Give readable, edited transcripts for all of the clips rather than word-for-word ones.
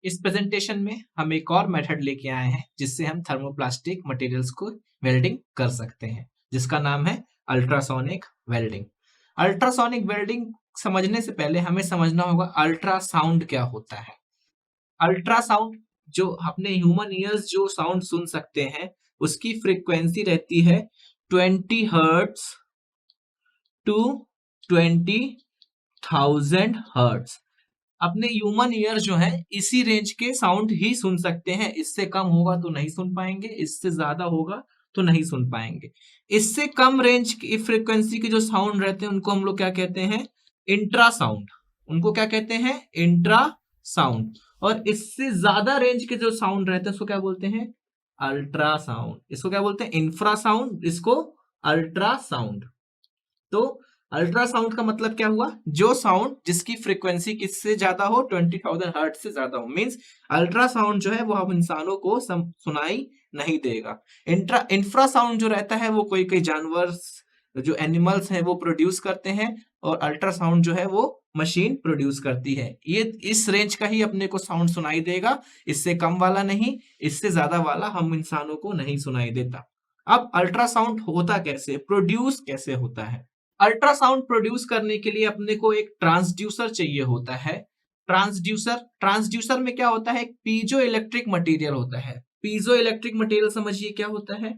इस प्रेजेंटेशन में हम एक और मेथड लेके आए हैं जिससे हम थर्मोप्लास्टिक मटेरियल्स को वेल्डिंग कर सकते हैं, जिसका नाम है अल्ट्रासोनिक वेल्डिंग। अल्ट्रासोनिक वेल्डिंग समझने से पहले हमें समझना होगा अल्ट्रासाउंड क्या होता है। अल्ट्रासाउंड जो अपने ह्यूमन ईयर्स जो साउंड सुन सकते हैं उसकी फ्रीक्वेंसी रहती है 20 हर्ट्ज टू 20,000 हर्ट्ज। अपने ह्यूमन ईयर जो है इसी रेंज के साउंड ही सुन सकते हैं, इससे कम होगा तो नहीं सुन पाएंगे, इससे ज्यादा होगा तो नहीं सुन पाएंगे। इससे कम रेंज की फ्रीक्वेंसी के जो साउंड रहते हैं उनको हम लोग क्या कहते हैं, इंट्रा साउंड। उनको क्या कहते हैं, इंट्रा साउंड। और इससे ज्यादा रेंज के जो साउंड रहते हैं उसको क्या बोलते हैं, अल्ट्रा साउंड। इसको क्या बोलते हैं, इंफ्रा साउंड, इसको अल्ट्रा साउंड। तो अल्ट्रासाउंड का मतलब क्या हुआ, जो साउंड जिसकी फ्रीक्वेंसी किससे ज्यादा हो, 20,000 हर्ट्ज से ज्यादा हो। मींस अल्ट्रासाउंड जो है वो हम इंसानों को सुनाई नहीं देगा। इंफ्रासाउंड जो रहता है वो कोई कोई जानवर जो एनिमल्स हैं वो प्रोड्यूस करते हैं, और अल्ट्रासाउंड जो है वो मशीन प्रोड्यूस करती है। ये इस रेंज का ही अपने को साउंड सुनाई देगा, इससे कम वाला नहीं, इससे ज्यादा वाला हम इंसानों को नहीं सुनाई देता। अब अल्ट्रासाउंड होता कैसे, प्रोड्यूस कैसे होता है। अल्ट्रासाउंड प्रोड्यूस करने के लिए अपने को एक ट्रांसड्यूसर चाहिए होता है। ट्रांसड्यूसर में क्या होता है, एक पीजो इलेक्ट्रिक मटेरियल होता है। पीजो इलेक्ट्रिक मटेरियल समझिए क्या होता है।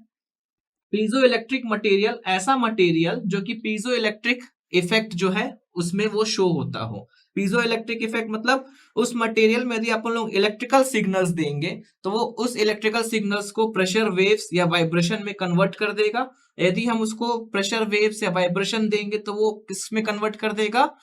पीजो इलेक्ट्रिक मटेरियल ऐसा मटेरियल जो कि पीजो इलेक्ट्रिक इफेक्ट जो है उसमें वो शो होता हो। पीजो इलेक्ट्रिक इफेक्ट मतलब उस मटेरियल में यदि अपन लोग इलेक्ट्रिकल सिग्नल्स देंगे तो वो उस इलेक्ट्रिकल सिग्नल्स को प्रेशर वेव्स या वाइब्रेशन में कन्वर्ट कर देगा। यदि हम उसको प्रेशर वेव्स या वाइब्रेशन देंगे तो वो किस में कन्वर्ट कर देगा,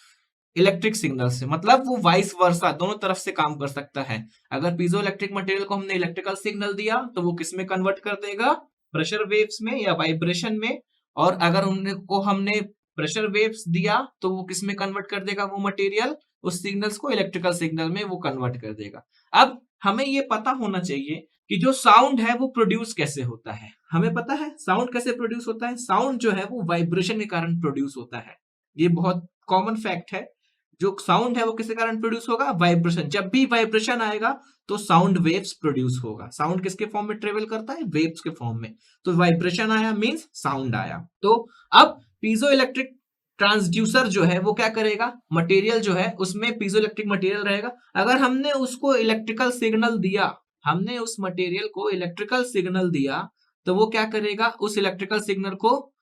इलेक्ट्रिक सिग्नल से। मतलब वो वाइस वर्सा दोनों तरफ से काम कर सकता है। अगर पीजो इलेक्ट्रिक मटेरियल को हमने इलेक्ट्रिकल सिग्नल दिया तो वो किस में कन्वर्ट कर देगा, प्रेशर वेव्स में या वाइब्रेशन में। और अगर उनको हमने प्रेशर वेव्स दिया तो वो किस में कन्वर्ट कर देगा, वो मटेरियल उस सिग्नल्स को इलेक्ट्रिकल सिग्नल में वो कन्वर्ट कर देगा। अब हमें ये पता होना चाहिए कि जो साउंड है वो प्रोड्यूस कैसे होता है। हमें पता है साउंड कैसे प्रोड्यूस होता है। साउंड जो है वो वाइब्रेशन के कारण प्रोड्यूस होता है। ये बहुत कॉमन फैक्ट है। जो साउंड है वो किसके कारण प्रोड्यूस होगा, वाइब्रेशन। जब भी वाइब्रेशन आएगा तो साउंड वेव्स प्रोड्यूस होगा। साउंड किसके फॉर्म में ट्रेवल करता है, वेव्स के फॉर्म में। तो वाइब्रेशन आया मींस साउंड आया। तो अब पीजो इलेक्ट्रिक ट्रांसड्यूसर जो है वो क्या करेगा, मटेरियल जो है उसमें पीजो इलेक्ट्रिक मटेरियल रहेगा। अगर हमने उसको इलेक्ट्रिकल सिग्नल दिया, हमने उस मटेरियल को इलेक्ट्रिकल सिग्नल दिया तो वो क्या करेगा, उस इलेक्ट्रिकल सिग्नल को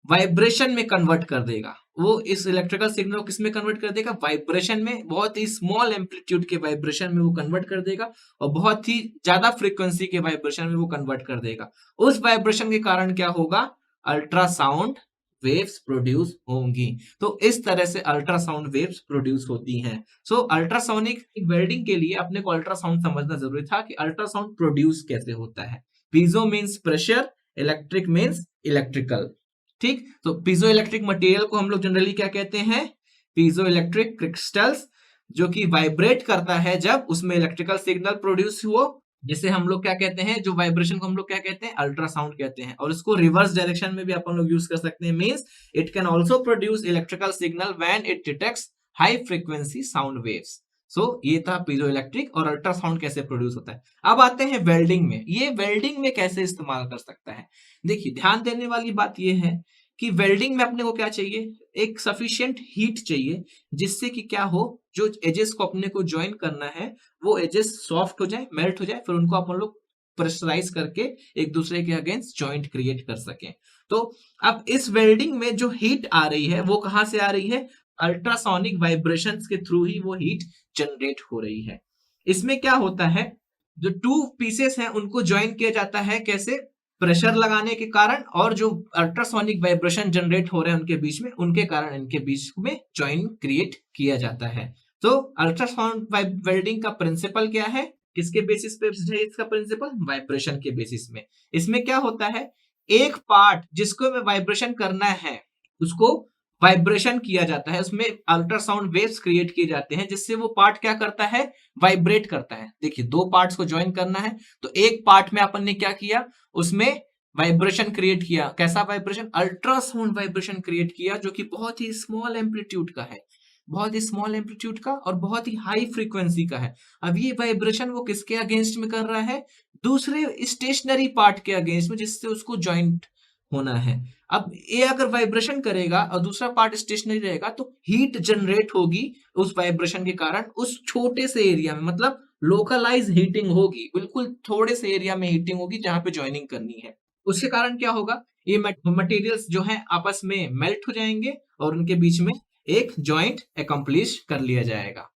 वाइब्रेशन में कन्वर्ट कर देगा। वो इस इलेक्ट्रिकल सिग्नल को किस में कन्वर्ट कर देगा, वाइब्रेशन में। बहुत ही स्मॉल एम्पलीट्यूड के वाइब्रेशन में वो कन्वर्ट कर देगा और बहुत ही ज्यादा फ्रीक्वेंसी के वाइब्रेशन में वो कन्वर्ट कर देगा। उस वाइब्रेशन के कारण क्या होगा, अल्ट्रासाउंड वेव्स प्रोड्यूस होंगी। तो इस तरह से अल्ट्रासाउंड वेव्स प्रोड्यूस होती हैं। सो अल्ट्रासोनिक वेल्डिंग के लिए अपने को अल्ट्रासाउंड समझना जरूरी था कि अल्ट्रासाउंड प्रोड्यूस कैसे होता है। Piezo means pressure, electric means electrical. ठीक, तो पीजो इलेक्ट्रिक मटेरियल को हम लोग जनरली क्या कहते हैं, पीजो इलेक्ट्रिक क्रिस्टल्स, जो कि वाइब्रेट करता है जब उसमें इलेक्ट्रिकल सिग्नल प्रोड्यूस हो, जिसे हम लोग क्या कहते हैं, जो वाइब्रेशन को हम लोग क्या कहते हैं, अल्ट्रासाउंड कहते हैं। और इसको रिवर्स डायरेक्शन में भी अपन लोग यूज कर सकते हैं। Means it can also produce electrical signal when it detects high frequency sound waves. So ये था पीजो इलेक्ट्रिक और अल्ट्रासाउंड कैसे प्रोड्यूस होता है। अब आते हैं वेल्डिंग में। ये वेल्डिंग में कैसे इस्तेमाल कर सकता है। देखिए, ध्यान देने वाली बात यह है कि वेल्डिंग में अपने को क्या चाहिए, एक सफिशिएंट हीट चाहिए जिससे कि क्या हो, जो एजेस को अपने को ज्वाइन करना है वो एजेस सॉफ्ट हो जाए, मेल्ट हो जाए, फिर उनको अपन लोग प्रेशराइज करके एक दूसरे के अगेंस्ट जॉइंट क्रिएट कर सकें। तो अब इस वेल्डिंग में जो हीट आ रही है वो कहां से आ रही है, अल्ट्रासोनिक वाइब्रेशंस के थ्रू ही वो हीट जनरेट हो रही है। इसमें क्या होता है, जो टू पीसेस हैं उनको ज्वाइन किया जाता है, कैसे, प्रेशर लगाने के कारण, और जो अल्ट्रासोनिक वाइब्रेशन जनरेट हो रहे हैं उनके बीच में, उनके कारण इनके बीच में जॉइन क्रिएट किया जाता है। तो अल्ट्रासाउंड वेल्डिंग का प्रिंसिपल क्या है, किसके बेसिस पे है इसका प्रिंसिपल, वाइब्रेशन के बेसिस में। इसमें क्या होता है, एक पार्ट जिसको में वाइब्रेशन करना है उसको वाइब्रेशन किया जाता है, उसमें अल्ट्रासाउंड वेव्स क्रिएट किए जाते हैं जिससे वो पार्ट क्या करता है, वाइब्रेट करता है। देखिए, दो पार्ट्स को ज्वाइन करना है तो एक पार्ट में अपन ने क्या किया, उसमें वाइब्रेशन क्रिएट किया। कैसा वाइब्रेशन, अल्ट्रासाउंड वाइब्रेशन क्रिएट किया, जो कि बहुत ही स्मॉल एम्पलीट्यूड का है। बहुत ही स्मॉल एम्पलीट्यूड का और बहुत ही हाई फ्रीक्वेंसी का है। अब ये वाइब्रेशन वो किसके अगेंस्ट में कर रहा है? दूसरे स्टेशनरी पार्ट के अगेंस्ट में, जिससे उसको ज्वाइंट होना है। अब ये अगर वाइब्रेशन करेगा और दूसरा पार्ट स्टेशनरी रहेगा तो हीट जनरेट होगी उस वाइब्रेशन के कारण उस छोटे से एरिया में, मतलब लोकलाइज हीटिंग होगी, बिल्कुल थोड़े से एरिया में हीटिंग होगी जहां पे ज्वाइनिंग करनी है। उसके कारण क्या होगा, ये मटेरियल्स जो हैं आपस में मेल्ट हो जाएंगे और उनके बीच में एक जॉइंट एकम्प्लिश कर लिया जाएगा।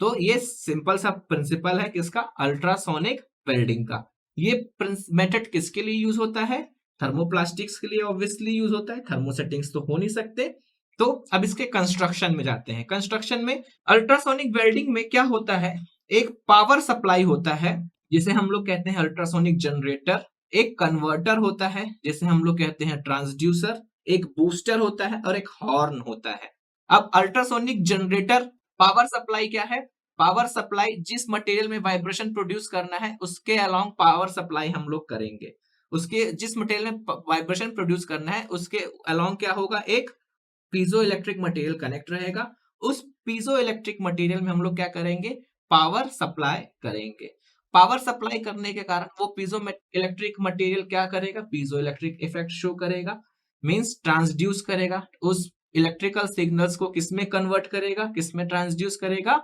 तो ये सिंपल सा प्रिंसिपल है किसका? अल्ट्रासोनिक वेल्डिंग का। ये मेथड किसके लिए यूज होता है? थर्मोप्लास्टिक्स के लिए ऑब्वियसली यूज होता है, थर्मोसेटिंग्स तो हो नहीं सकते। तो अब इसके कंस्ट्रक्शन में जाते हैं। कंस्ट्रक्शन में अल्ट्रासोनिक वेल्डिंग में क्या होता है, एक पावर सप्लाई होता है जिसे हम लोग कहते हैं अल्ट्रासोनिक जनरेटर, एक कन्वर्टर होता है जिसे हम लोग कहते हैं ट्रांसड्यूसर, एक बूस्टर होता है और एक हॉर्न होता है। अब अल्ट्रासोनिक जनरेटर पावर सप्लाई क्या है? पावर सप्लाई जिस मटेरियल में वाइब्रेशन प्रोड्यूस करना है उसके अलोंग पावर सप्लाई हम लोग करेंगे। उसके जिस मटेरियल में वाइब्रेशन प्रोड्यूस करना है उसके अलोंग क्या होगा, एक पीजो इलेक्ट्रिक मटेरियल कनेक्ट रहेगा। उस पीजो इलेक्ट्रिक मटेरियल में हम लोग क्या करेंगे, पावर सप्लाई करेंगे। पावर सप्लाई करने के कारण वो पीजो इलेक्ट्रिक मटेरियल क्या करेगा, पीजो इलेक्ट्रिक इफेक्ट शो करेगा, मींस ट्रांसड्यूस करेगा। उस इलेक्ट्रिकल सिग्नल्स को किसमें कन्वर्ट करेगा, किसमें ट्रांसड्यूस करेगा,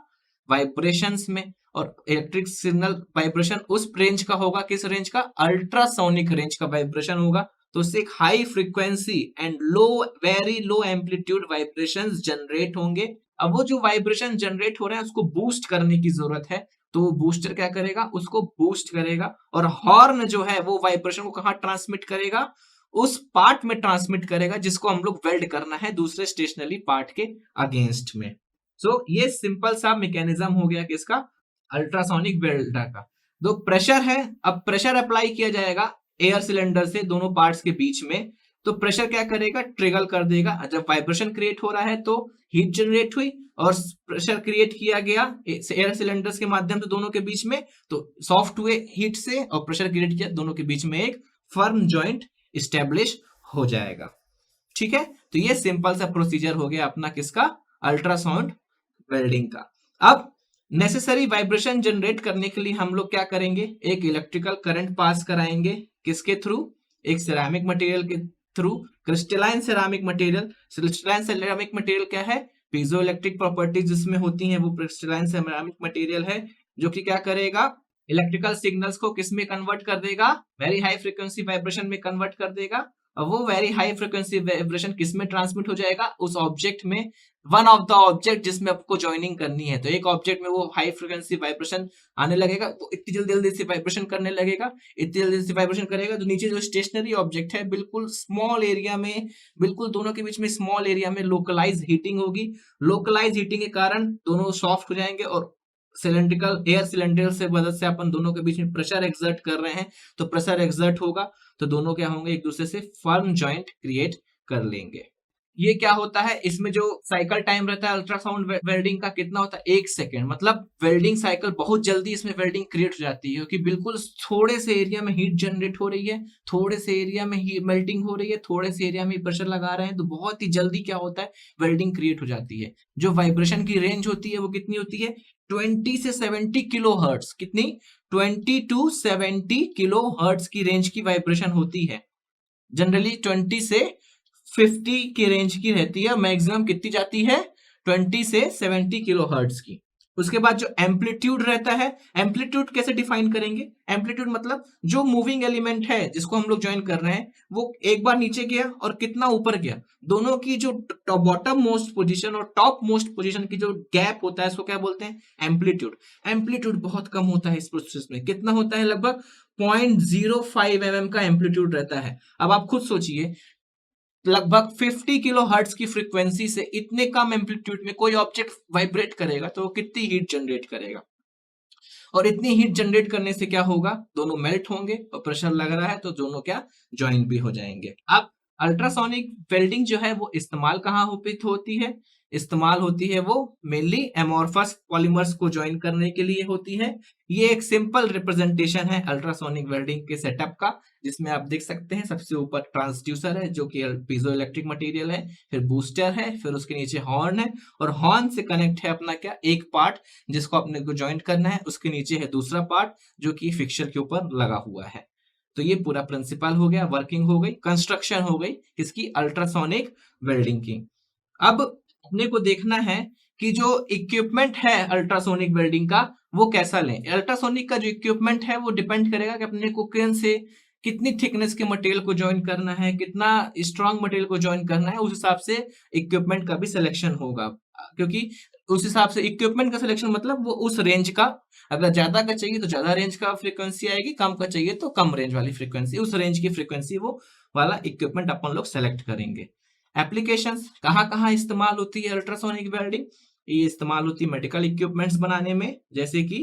वाइब्रेशंस में। और इलेक्ट्रिक सिग्नल वाइब्रेशन उस रेंज का होगा, किस रेंज का? अल्ट्रासोनिक रेंज का वाइब्रेशन होगा। तो उससे एक high frequency and low, very low amplitude vibrations generate होंगे। अब वो जो वाइब्रेशन जनरेट हो रहे हैं उसको बूस्ट करने की जरूरत है, तो वो बूस्टर क्या करेगा, उसको बूस्ट करेगा। और हॉर्न जो है वो वाइब्रेशन को कहाँ ट्रांसमिट करेगा, उस पार्ट में ट्रांसमिट करेगा जिसको हम लोग वेल्ड करना है दूसरे स्टेशनरी पार्ट के अगेंस्ट में। सो ये सिंपल सा मैकेनिज्म हो गया किसका, अल्ट्रासोनिक वेल्डर का। दो प्रेशर है, अब प्रेशर अप्लाई किया जाएगा एयर सिलेंडर से दोनों पार्ट्स के बीच में। तो प्रेशर क्या करेगा, ट्रिगर कर देगा। जब वाइब्रेशन क्रिएट हो रहा है तो हीट जनरेट हुई और प्रेशर क्रिएट किया गया एयर सिलेंडर्स के माध्यम से दोनों के बीच में, तो सॉफ्ट हुए हीट से और प्रेशर क्रिएट किया, दोनों के बीच में एक फर्म जॉइंट स्टेब्लिश हो जाएगा। ठीक है, तो ये सिंपल सा प्रोसीजर हो गया अपना किसका, अल्ट्रासाउंड वेल्डिंग का। अब नेसेसरी वाइब्रेशन जनरेट करने के लिए हम लोग क्या करेंगे, एक इलेक्ट्रिकल करंट पास कराएंगे, किसके थ्रू, एक सिरेमिक मटेरियल के through, crystalline ceramic material. Crystalline ceramic material क्या है, पीजो इलेक्ट्रिक प्रॉपर्टीज जिसमें होती हैं वो क्रिस्टलाइन सिरेमिक मटेरियल है, जो कि क्या करेगा, इलेक्ट्रिकल सिग्नल्स को किस में कन्वर्ट कर देगा, वेरी हाई फ्रीक्वेंसी वाइब्रेशन में कन्वर्ट कर देगा। और वो वेरी हाई फ्रीक्वेंसी वाइब्रेशन किस में ट्रांसमिट हो जाएगा, उस ऑब्जेक्ट में, वन ऑफ द ऑब्जेक्ट जिसमें आपको ज्वाइनिंग करनी है। तो एक ऑब्जेक्ट में वो हाई फ्रीक्वेंसी वाइब्रेशन आने लगेगा, वो इतनी जल्दी जल्दी से वाइब्रेशन करने लगेगा, इतनी जल्दी से वाइब्रेशन करेगा तो नीचे जो स्टेशनरी ऑब्जेक्ट है बिल्कुल स्मॉल एरिया में, बिल्कुल दोनों के बीच में स्मॉल एरिया में लोकलाइज हीटिंग होगी। लोकलाइज हीटिंग के कारण दोनों सॉफ्ट हो जाएंगे और सिलेंड्रिकल एयर सिलेंडर से मदद से अपन दोनों के बीच में प्रेशर एक्सर्ट कर रहे हैं, तो प्रेशर एक्सर्ट होगा तो दोनों क्या होंगे, एक दूसरे से फर्म जॉइंट क्रिएट कर लेंगे। ये क्या होता है, इसमें जो साइकिल टाइम रहता है अल्ट्रासाउंड वेल्डिंग का कितना होता है, 1 सेकेंड। मतलब वेल्डिंग साइकिल बहुत जल्दी इसमें वेल्डिंग क्रिएट हो जाती है, क्योंकि बिल्कुल थोड़े से एरिया में हीट जनरेट हो रही है, थोड़े से एरिया में ही मेल्टिंग हो रही है, थोड़े से एरिया में प्रेशर लगा रहे हैं, तो बहुत ही जल्दी क्या होता है, वेल्डिंग क्रिएट हो जाती है। जो वाइब्रेशन की रेंज होती है वो कितनी होती है, 20 से 70 किलो हर्ट्ज। कितनी, 20 टू 70 किलो हर्ट्ज की रेंज की वाइब्रेशन होती है। जनरली 20 से 50 की रेंज की रहती है, मैक्सिमम कितनी जाती है, 20 से 70 किलो हर्ट्ज की। उसके बाद जो एम्पलीट्यूड रहता है, एम्पलीट्यूड कैसे डिफाइन करेंगे, एम्पलीट्यूड मतलब जो मूविंग एलिमेंट है जिसको हम लोग ज्वाइन कर रहे हैं वो एक बार नीचे गया और कितना ऊपर गया, दोनों की जो बॉटम मोस्ट पोजीशन और टॉप मोस्ट पोजीशन की जो गैप होता है उसको क्या बोलते हैं, एम्पलीट्यूड। एम्पलीट्यूड बहुत कम होता है इस प्रोसेस में, कितना होता है, लगभग 0.05 mm का एम्पलीट्यूड रहता है। अब आप खुद सोचिए, लगभग 50 किलो हर्ट्ज की फ्रीक्वेंसी से इतने कम एम्पलीट्यूड में कोई ऑब्जेक्ट वाइब्रेट करेगा तो वो कितनी हीट जनरेट करेगा, और इतनी हीट जनरेट करने से क्या होगा, दोनों मेल्ट होंगे और प्रेशर लग रहा है तो दोनों क्या, ज्वाइन भी हो जाएंगे। अब अल्ट्रासोनिक वेल्डिंग जो है वो इस्तेमाल कहाँ होती है, इस्तेमाल होती है वो मेनली एमोर्फस पॉलीमर्स को ज्वाइन करने के लिए होती है। ये एक सिंपल रिप्रेजेंटेशन है अल्ट्रासोनिक वेल्डिंग के सेटअप का, जिसमें आप देख सकते हैं सबसे ऊपर ट्रांसड्यूसर है जो कि पीजो इलेक्ट्रिक मटेरियल है, फिर बूस्टर है, फिर उसके नीचे हॉर्न है, और हॉर्न से कनेक्ट है अपना क्या एक पार्ट जिसको अपने को ज्वाइंट करना है, उसके नीचे है दूसरा पार्ट जो कि फिक्सर के ऊपर लगा हुआ है। तो ये पूरा प्रिंसिपल हो गया, वर्किंग हो गई, कंस्ट्रक्शन हो गई किसकी, अल्ट्रासोनिक वेल्डिंग की। अब अपने को देखना है कि जो इक्विपमेंट है अल्ट्रासोनिक वेल्डिंग का वो कैसा लें। अल्ट्रासोनिक का जो इक्विपमेंट है वो डिपेंड करेगा कि अपने को किन से कितनी थिकनेस के मटेरियल को ज्वाइन करना है, कितना स्ट्रांग मटेरियल को ज्वाइन करना है, उस हिसाब से इक्विपमेंट का भी सिलेक्शन होगा। क्योंकि उस हिसाब से इक्विपमेंट का सिलेक्शन मतलब वो उस रेंज का, अगर ज्यादा का चाहिए तो ज्यादा रेंज का फ्रीक्वेंसी आएगी, कम का चाहिए तो कम रेंज वाली फ्रीक्वेंसी, उस रेंज की फ्रीक्वेंसी वो वाला इक्विपमेंट अपन लोग सेलेक्ट करेंगे। एप्लीकेशंस कहाँ कहाँ इस्तेमाल होती है अल्ट्रासोनिक वेल्डिंग, ये इस्तेमाल होती है मेडिकल इक्विपमेंट्स बनाने में, जैसे कि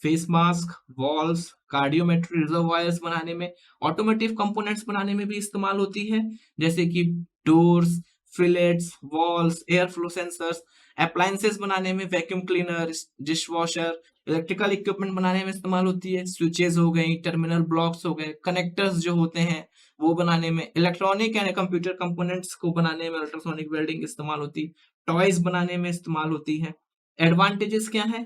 फेस मास्क, वॉल्स, कार्डियोमेट्री रिजर्वायर्स बनाने में, ऑटोमोटिव कंपोनेंट्स बनाने में भी इस्तेमाल होती है, जैसे कि doors, fillets, walls, air flow sensors, appliances बनाने में, vacuum cleaner, dish washer, electrical equipment बनाने में इस्तेमाल होती है, स्विचेस हो गई, टर्मिनल ब्लॉक्स हो गए, कनेक्टर्स जो होते हैं वो बनाने में, इलेक्ट्रॉनिक एंड कंप्यूटर कंपोनेंट्स को बनाने में अल्ट्रासोनिक वेल्डिंग इस्तेमाल होती है, टॉयज बनाने में इस्तेमाल होती है। एडवांटेजेस क्या है,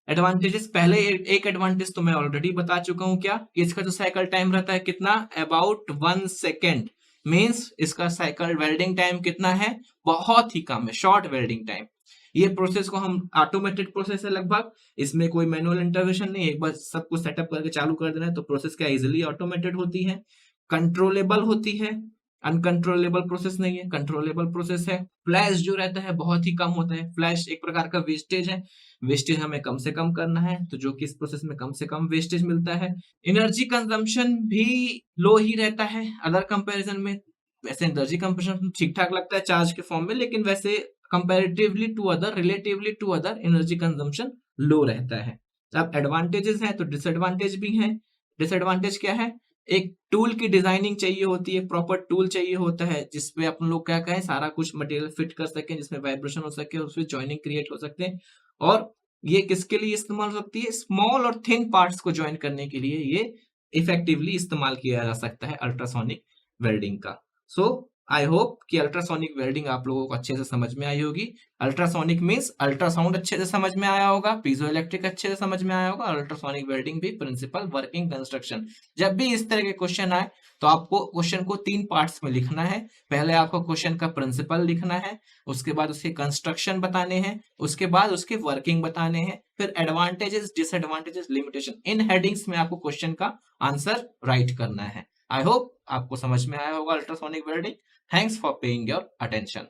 एडवांटेजेस पहले एक एडवांटेज तो मैं ऑलरेडी बता चुका हूं, क्या कि इसका जो साइकिल टाइम रहता है कितना, अबाउट 1 सेकेंड, मीन्स इसका साइकिल वेल्डिंग टाइम कितना है, बहुत ही कम है, शॉर्ट वेल्डिंग टाइम। ये प्रोसेस को हम ऑटोमेटेड प्रोसेस है लगभग, इसमें कोई मैनुअल इंटरवेंशन नहीं, एक बार सब कुछ सेटअप करके चालू कर देना है तो प्रोसेस क्या इजिली ऑटोमेटेड होती है, कंट्रोलेबल होती है, अनकंट्रोलेबल प्रोसेस नहीं है, कंट्रोलेबल प्रोसेस है। फ्लैश जो रहता है बहुत ही कम होता है, फ्लैश एक प्रकार का वेस्टेज है, वेस्टेज हमें कम से कम करना है, तो जो कि इस प्रोसेस में कम से कम वेस्टेज मिलता है। एनर्जी कंजम्पशन भी लो ही रहता है अदर कंपैरिजन में, वैसे एनर्जी कंजम्पशन ठीक ठाक लगता है चार्ज के फॉर्म में, लेकिन वैसे comparatively to other, relatively to other energy consumption low रहता है। अब एडवांटेजेस हैं तो डिसएडवांटेज भी हैं। डिसएडवांटेज क्या है, एक टूल की डिजाइनिंग चाहिए होती है, प्रॉपर टूल चाहिए होता है जिसपे अपन लोग क्या कहें सारा कुछ मटेरियल फिट कर सकें, जिसमें वाइब्रेशन हो सके, उसमें जॉइनिंग क्रिएट हो सकते हैं, और ये किसके लिए इस्तेमाल हो सकती है, स्मॉल और थिन पार्ट्स को ज्वाइन करने के लिए ये इफेक्टिवली इस्तेमाल किया जा सकता है अल्ट्रासोनिक वेल्डिंग का। सो आई होप कि अल्ट्रासोनिक वेल्डिंग आप लोगों को अच्छे से समझ में आई होगी। अल्ट्रासोनिक मींस अल्ट्रासाउंड अच्छे से समझ में आया होगा, पीजो इलेक्ट्रिक अच्छे से समझ में आया होगा, अल्ट्रासोनिक वेल्डिंग भी, प्रिंसिपल, वर्किंग, कंस्ट्रक्शन। जब भी इस तरह के क्वेश्चन आए तो आपको क्वेश्चन को 3 पार्ट्स में लिखना है। पहले आपको क्वेश्चन का प्रिंसिपल लिखना है, उसके बाद उसके कंस्ट्रक्शन बताने हैं, उसके बाद उसके वर्किंग बताने हैं, फिर एडवांटेजेस, डिसएडवांटेजेस, लिमिटेशन, इन हेडिंग्स में आपको क्वेश्चन का आंसर राइट करना है। आई होप आपको समझ में आया होगा ultrasonic welding. Thanks for paying your attention.